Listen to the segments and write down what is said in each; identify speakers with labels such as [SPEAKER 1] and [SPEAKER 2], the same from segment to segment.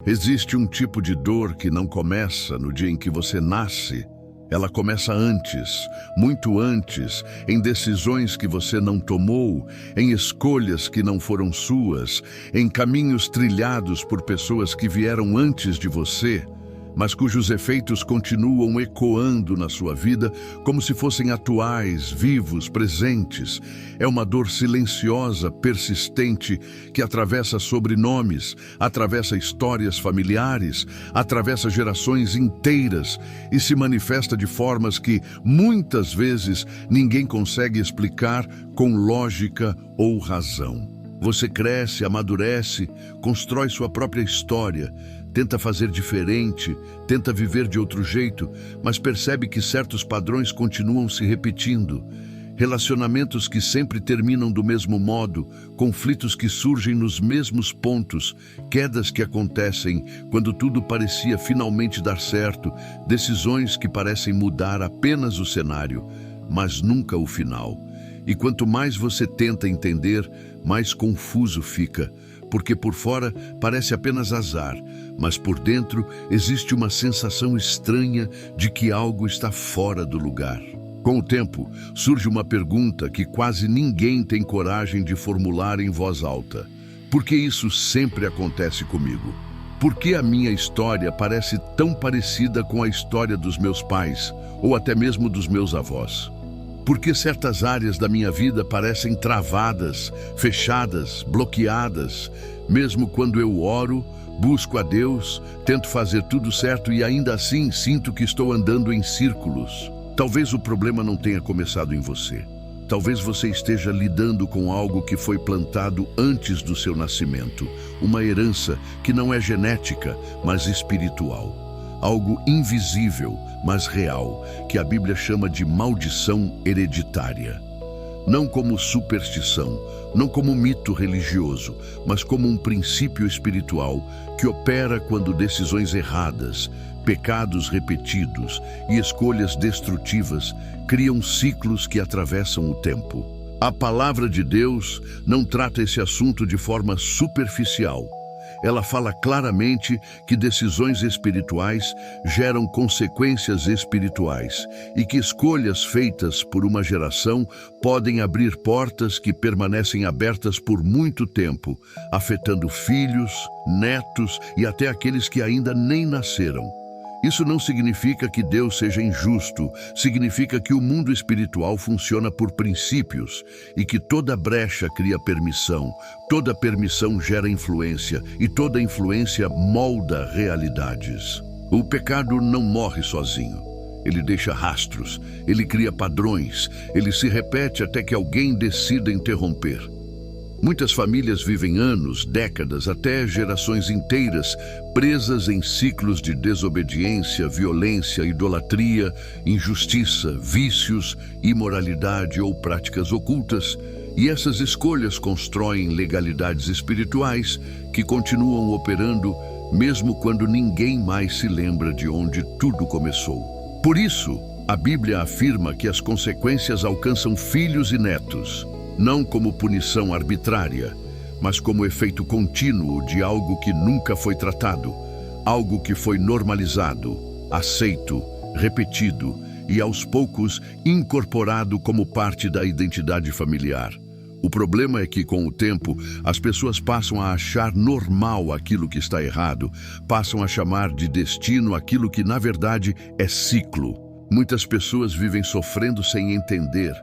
[SPEAKER 1] Existe um tipo de dor que não começa no dia em que você nasce. Ela começa antes, muito antes, em decisões que você não tomou, em escolhas que não foram suas, em caminhos trilhados por pessoas que vieram antes de você, mas cujos efeitos continuam ecoando na sua vida como se fossem atuais, vivos, presentes. É uma dor silenciosa, persistente, que atravessa sobrenomes, atravessa histórias familiares, atravessa gerações inteiras e se manifesta de formas que, muitas vezes, ninguém consegue explicar com lógica ou razão. Você cresce, amadurece, constrói sua própria história, tenta fazer diferente, tenta viver de outro jeito, mas percebe que certos padrões continuam se repetindo. Relacionamentos que sempre terminam do mesmo modo, conflitos que surgem nos mesmos pontos, quedas que acontecem quando tudo parecia finalmente dar certo, decisões que parecem mudar apenas o cenário, mas nunca o final. E quanto mais você tenta entender, mais confuso fica, porque por fora parece apenas azar, mas por dentro existe uma sensação estranha de que algo está fora do lugar. Com o tempo, surge uma pergunta que quase ninguém tem coragem de formular em voz alta. Por que isso sempre acontece comigo? Por que a minha história parece tão parecida com a história dos meus pais, ou até mesmo dos meus avós? Por que certas áreas da minha vida parecem travadas, fechadas, bloqueadas, mesmo quando eu oro, busco a Deus, tento fazer tudo certo e ainda assim sinto que estou andando em círculos? Talvez o problema não tenha começado em você. Talvez você esteja lidando com algo que foi plantado antes do seu nascimento, uma herança que não é genética, mas espiritual. Algo invisível, mas real, que a Bíblia chama de maldição hereditária. Não como superstição, não como mito religioso, mas como um princípio espiritual que opera quando decisões erradas, pecados repetidos e escolhas destrutivas criam ciclos que atravessam o tempo. A palavra de Deus não trata esse assunto de forma superficial. Ela fala claramente que decisões espirituais geram consequências espirituais e que escolhas feitas por uma geração podem abrir portas que permanecem abertas por muito tempo, afetando filhos, netos e até aqueles que ainda nem nasceram. Isso não significa que Deus seja injusto, significa que o mundo espiritual funciona por princípios e que toda brecha cria permissão, toda permissão gera influência e toda influência molda realidades. O pecado não morre sozinho. Ele deixa rastros, ele cria padrões, ele se repete até que alguém decida interromper. Muitas famílias vivem anos, décadas, até gerações inteiras, presas em ciclos de desobediência, violência, idolatria, injustiça, vícios, imoralidade ou práticas ocultas, e essas escolhas constroem legalidades espirituais que continuam operando mesmo quando ninguém mais se lembra de onde tudo começou. Por isso, a Bíblia afirma que as consequências alcançam filhos e netos, não como punição arbitrária, mas como efeito contínuo de algo que nunca foi tratado, algo que foi normalizado, aceito, repetido e aos poucos incorporado como parte da identidade familiar. O problema é que, com o tempo, as pessoas passam a achar normal aquilo que está errado, passam a chamar de destino aquilo que, na verdade, é ciclo. Muitas pessoas vivem sofrendo sem entender,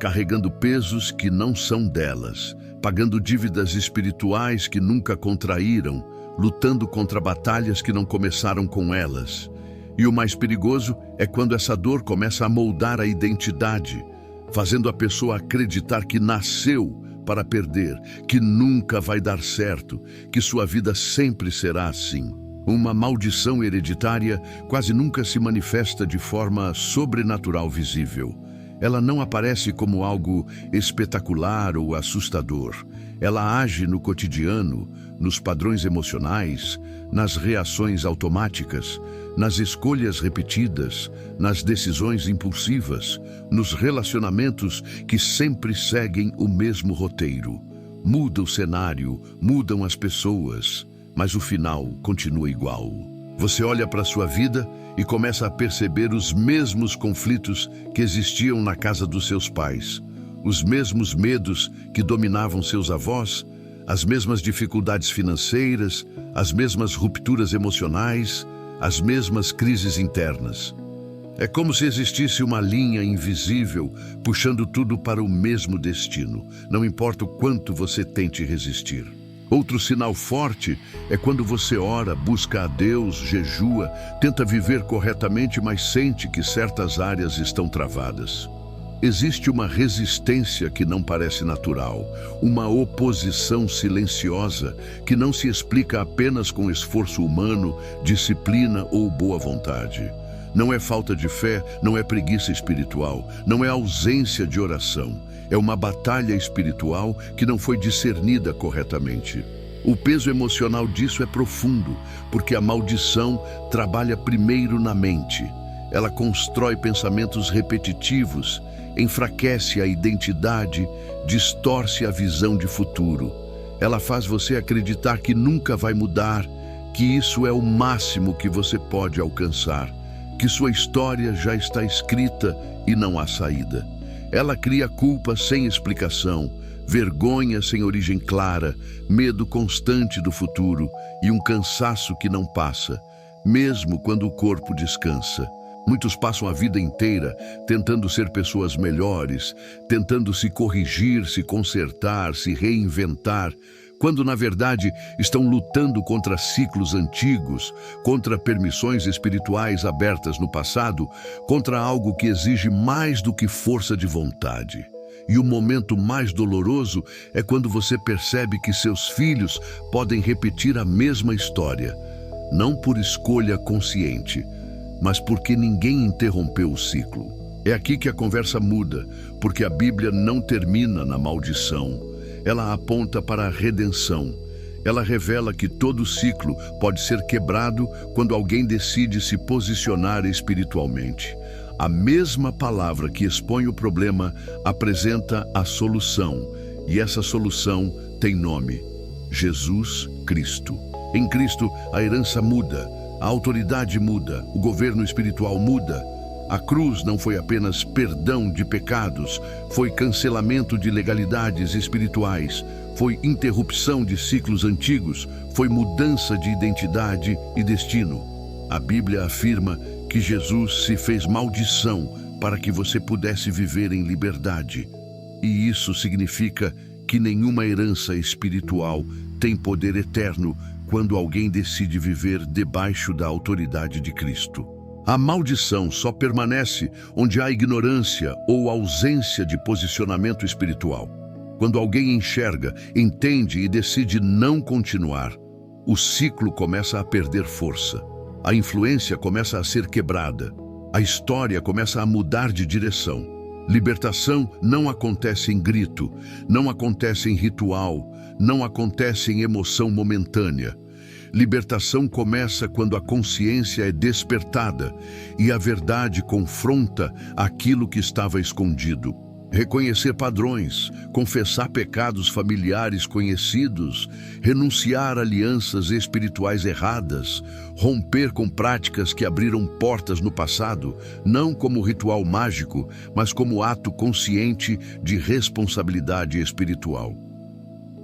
[SPEAKER 1] carregando pesos que não são delas, pagando dívidas espirituais que nunca contraíram, lutando contra batalhas que não começaram com elas. E o mais perigoso é quando essa dor começa a moldar a identidade, fazendo a pessoa acreditar que nasceu para perder, que nunca vai dar certo, que sua vida sempre será assim. Uma maldição hereditária quase nunca se manifesta de forma sobrenatural visível. Ela não aparece como algo espetacular ou assustador. Ela age no cotidiano, nos padrões emocionais, nas reações automáticas, nas escolhas repetidas, nas decisões impulsivas, nos relacionamentos que sempre seguem o mesmo roteiro. Muda o cenário, mudam as pessoas, mas o final continua igual. Você olha para a sua vida e começa a perceber os mesmos conflitos que existiam na casa dos seus pais, os mesmos medos que dominavam seus avós, as mesmas dificuldades financeiras, as mesmas rupturas emocionais, as mesmas crises internas. É como se existisse uma linha invisível puxando tudo para o mesmo destino, não importa o quanto você tente resistir. Outro sinal forte é quando você ora, busca a Deus, jejua, tenta viver corretamente, mas sente que certas áreas estão travadas. Existe uma resistência que não parece natural, uma oposição silenciosa que não se explica apenas com esforço humano, disciplina ou boa vontade. Não é falta de fé, não é preguiça espiritual, não é ausência de oração. É uma batalha espiritual que não foi discernida corretamente. O peso emocional disso é profundo, porque a maldição trabalha primeiro na mente. Ela constrói pensamentos repetitivos, enfraquece a identidade, distorce a visão de futuro. Ela faz você acreditar que nunca vai mudar, que isso é o máximo que você pode alcançar, que sua história já está escrita e não há saída. Ela cria culpa sem explicação, vergonha sem origem clara, medo constante do futuro e um cansaço que não passa, mesmo quando o corpo descansa. Muitos passam a vida inteira tentando ser pessoas melhores, tentando se corrigir, se consertar, se reinventar, quando na verdade estão lutando contra ciclos antigos, contra permissões espirituais abertas no passado, contra algo que exige mais do que força de vontade. E o momento mais doloroso é quando você percebe que seus filhos podem repetir a mesma história, não por escolha consciente, mas porque ninguém interrompeu o ciclo. É aqui que a conversa muda, porque a Bíblia não termina na maldição. Ela aponta para a redenção. Ela revela que todo ciclo pode ser quebrado quando alguém decide se posicionar espiritualmente. A mesma palavra que expõe o problema apresenta a solução, e essa solução tem nome: Jesus Cristo. Em Cristo, a herança muda, a autoridade muda, o governo espiritual muda. A cruz não foi apenas perdão de pecados, foi cancelamento de legalidades espirituais, foi interrupção de ciclos antigos, foi mudança de identidade e destino. A Bíblia afirma que Jesus se fez maldição para que você pudesse viver em liberdade. E isso significa que nenhuma herança espiritual tem poder eterno quando alguém decide viver debaixo da autoridade de Cristo. A maldição só permanece onde há ignorância ou ausência de posicionamento espiritual. Quando alguém enxerga, entende e decide não continuar, o ciclo começa a perder força. A influência começa a ser quebrada. A história começa a mudar de direção. Libertação não acontece em grito, não acontece em ritual, não acontece em emoção momentânea. Libertação começa quando a consciência é despertada e a verdade confronta aquilo que estava escondido. Reconhecer padrões, confessar pecados familiares conhecidos, renunciar a alianças espirituais erradas, romper com práticas que abriram portas no passado, não como ritual mágico, mas como ato consciente de responsabilidade espiritual.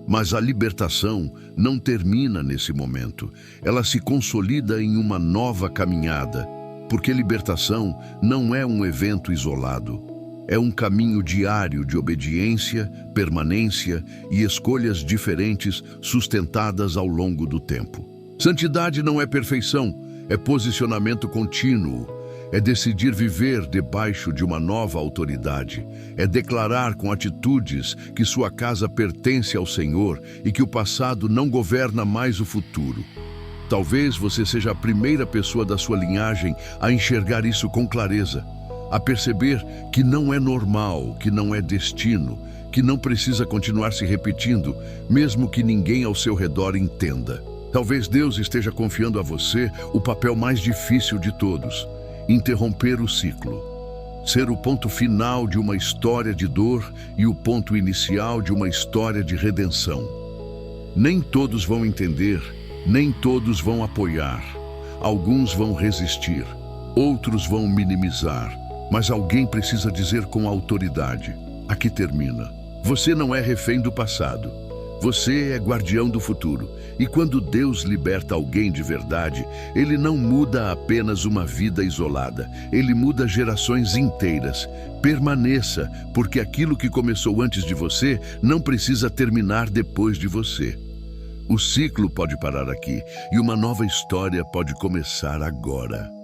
[SPEAKER 1] Mas a libertação não termina nesse momento. Ela se consolida em uma nova caminhada, porque libertação não é um evento isolado. É um caminho diário de obediência, permanência e escolhas diferentes sustentadas ao longo do tempo. Santidade não é perfeição, é posicionamento contínuo. É decidir viver debaixo de uma nova autoridade. É declarar com atitudes que sua casa pertence ao Senhor e que o passado não governa mais o futuro. Talvez você seja a primeira pessoa da sua linhagem a enxergar isso com clareza, a perceber que não é normal, que não é destino, que não precisa continuar se repetindo, mesmo que ninguém ao seu redor entenda. Talvez Deus esteja confiando a você o papel mais difícil de todos: interromper o ciclo, ser o ponto final de uma história de dor e o ponto inicial de uma história de redenção. Nem todos vão entender, Nem todos vão apoiar. Alguns vão resistir. Outros vão minimizar. Mas alguém precisa dizer com autoridade. Aqui termina. Você não é refém do passado. Você é guardião do futuro. E quando Deus liberta alguém de verdade, Ele não muda apenas uma vida isolada. Ele muda gerações inteiras. Permaneça, porque aquilo que começou antes de você não precisa terminar depois de você. O ciclo pode parar aqui e uma nova história pode começar agora.